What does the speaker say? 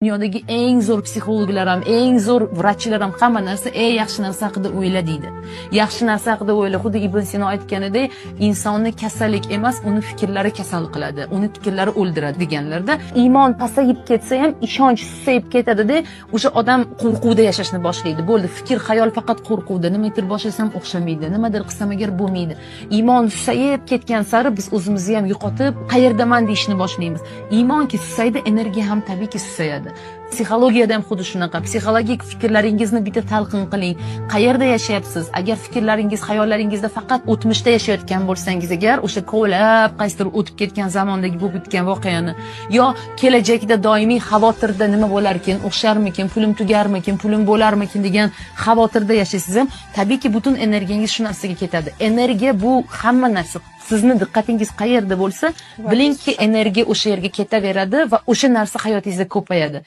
dunyodagi eng zo'r psixologlar ham, eng zo'r vrachlar ham hamma narsa yaxshi narsa haqida o'yla deydi. Yaxshi narsa haqida o'yla. Xuddi Ibn Sino aytganidek, insonni kasallik emas, uni fikrlari kasal qiladi, uni fikrlari o'ldiradi deganlarda, iymon pasayib ketsa ham ishonch susayib ketadi-da, o'sha odam qo'rquvda yashashni boshlaydi. Bo'ldi, fikr, xayol faqat qo'rquvda. Nimadir boshlasam o'xshamaydi, nimadir qilsam agar bo'lmaydi. Iymon susayib ketgan sari biz o'zimizni ham yo'qotib, qayerdaman deyishni boshlaymiz. Iymonki susaydi, energiya ham tabiiyki susayadi. Psixologiyada ham xuddi shunaqa. Psixologik fikrlaringizni bitta talqin qiling. Qayerda yashayapsiz? Agar fikrlaringiz, xayollaringizda faqat o'tmishda yashayotgan bo'lsangiz, agar o'sha kovlab qaysidir o'tib ketgan zamondagi bo'lib o'tgan voqeani, yo kelajakda doimiy xavotirda nima bo'larkin, o'xsharmikin, pulim tugarmikin, pulim bo'larmikin degan xavotirda yashaysiz ham, tabiiyki butun energiyangiz shu narsaga ketadi. Energiya bu hamma narsa. Sizni diqqatingiz qayerda bo'lsa, bilingki energiya o'sha yerga ketaveradi va o'sha narsa hayotingizda ko'payadi.